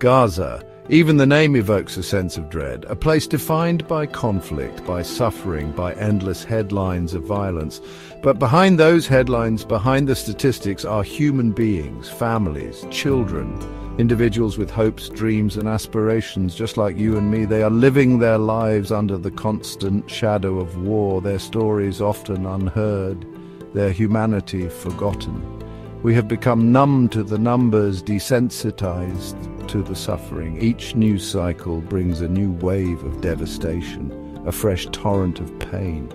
Gaza. Even the name evokes a sense of dread, a place defined by conflict, by suffering, by endless headlines of violence. But behind those headlines, behind the statistics, are human beings, families, children, individuals with hopes, dreams and aspirations, just like you and me. They are living their lives under the constant shadow of war, their stories often unheard, their humanity forgotten. We have become numb to the numbers, desensitized to the suffering. Each news cycle brings a new wave of devastation, a fresh torrent of pain.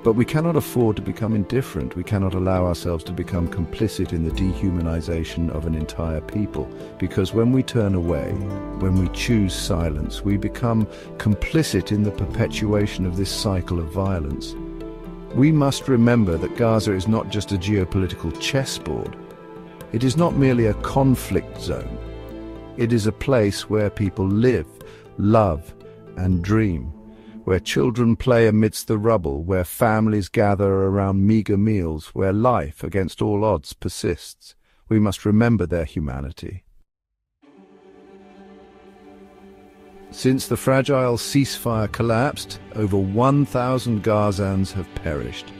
But we cannot afford to become indifferent. We cannot allow ourselves to become complicit in the dehumanization of an entire people. Because when we turn away, when we choose silence, we become complicit in the perpetuation of this cycle of violence. We must remember that Gaza is not just a geopolitical chessboard. It is not merely a conflict zone. It is a place where people live, love, and dream, where children play amidst the rubble, where families gather around meager meals, where life, against all odds, persists. We must remember their humanity. Since the fragile ceasefire collapsed, over 1,000 Gazans have perished.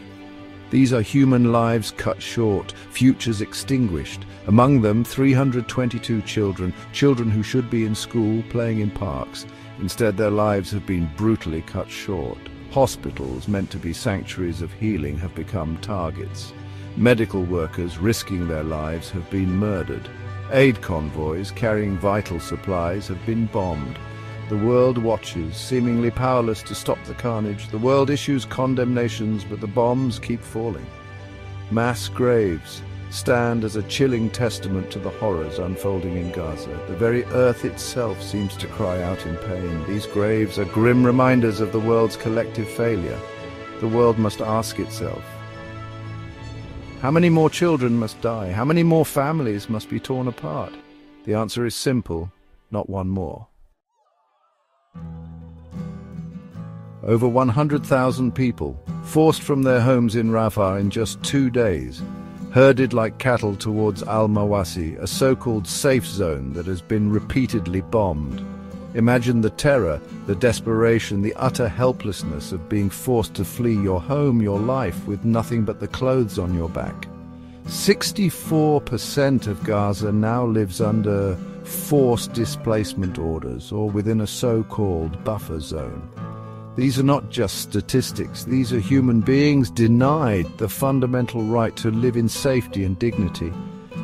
These are human lives cut short, futures extinguished. Among them, 322 children who should be in school, playing in parks. Instead, their lives have been brutally cut short. Hospitals, meant to be sanctuaries of healing, have become targets. Medical workers risking their lives have been murdered. Aid convoys carrying vital supplies have been bombed. The world watches, seemingly powerless to stop the carnage. The world issues condemnations, but the bombs keep falling. Mass graves stand as a chilling testament to the horrors unfolding in Gaza. The very earth itself seems to cry out in pain. These graves are grim reminders of the world's collective failure. The world must ask itself, how many more children must die? How many more families must be torn apart? The answer is simple, not one more. Over 100,000 people, forced from their homes in Rafah in just 2 days, herded like cattle towards Al-Mawasi, a so-called safe zone that has been repeatedly bombed. Imagine the terror, the desperation, the utter helplessness of being forced to flee your home, your life, with nothing but the clothes on your back. 64% of Gaza now lives under forced displacement orders or within a so-called buffer zone. These are not just statistics. These are human beings denied the fundamental right to live in safety and dignity.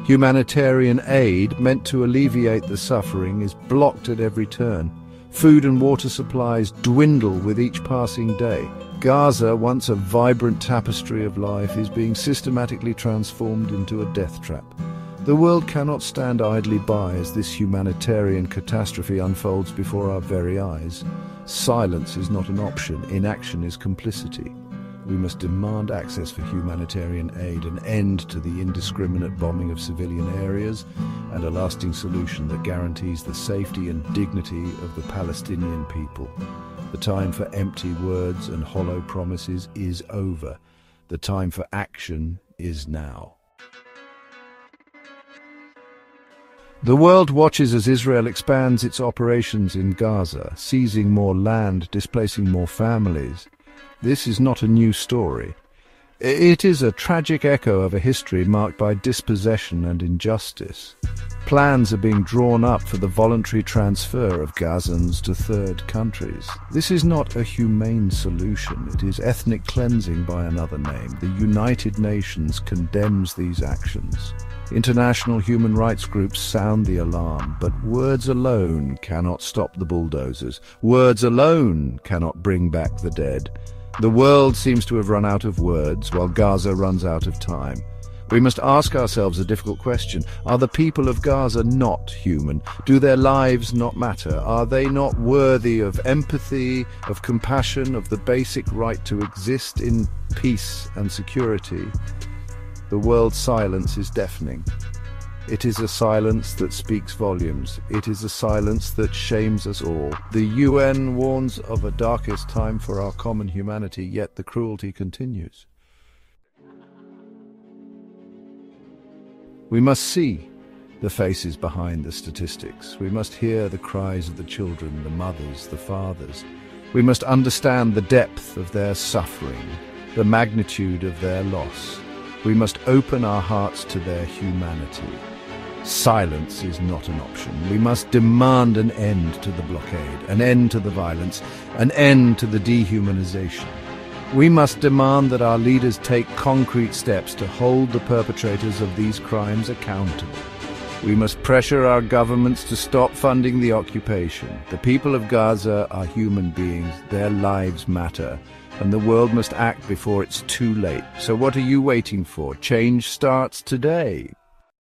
Humanitarian aid meant to alleviate the suffering is blocked at every turn. Food and water supplies dwindle with each passing day. Gaza, once a vibrant tapestry of life, is being systematically transformed into a death trap. The world cannot stand idly by as this humanitarian catastrophe unfolds before our very eyes. Silence is not an option. Inaction is complicity. We must demand access for humanitarian aid, an end to the indiscriminate bombing of civilian areas, and a lasting solution that guarantees the safety and dignity of the Palestinian people. The time for empty words and hollow promises is over. The time for action is now. The world watches as Israel expands its operations in Gaza, seizing more land, displacing more families. This is not a new story. It is a tragic echo of a history marked by dispossession and injustice. Plans are being drawn up for the voluntary transfer of Gazans to third countries. This is not a humane solution. It is ethnic cleansing by another name. The United Nations condemns these actions. International human rights groups sound the alarm, but words alone cannot stop the bulldozers. Words alone cannot bring back the dead. The world seems to have run out of words, while Gaza runs out of time. We must ask ourselves a difficult question. Are the people of Gaza not human? Do their lives not matter? Are they not worthy of empathy, of compassion, of the basic right to exist in peace and security? The world's silence is deafening. It is a silence that speaks volumes. It is a silence that shames us all. The UN warns of a darkest time for our common humanity, yet the cruelty continues. We must see the faces behind the statistics. We must hear the cries of the children, the mothers, the fathers. We must understand the depth of their suffering, the magnitude of their loss. We must open our hearts to their humanity. Silence is not an option. We must demand an end to the blockade, an end to the violence, an end to the dehumanization. We must demand that our leaders take concrete steps to hold the perpetrators of these crimes accountable. We must pressure our governments to stop funding the occupation. The people of Gaza are human beings. Their lives matter, and the world must act before it's too late. So what are you waiting for? Change starts today.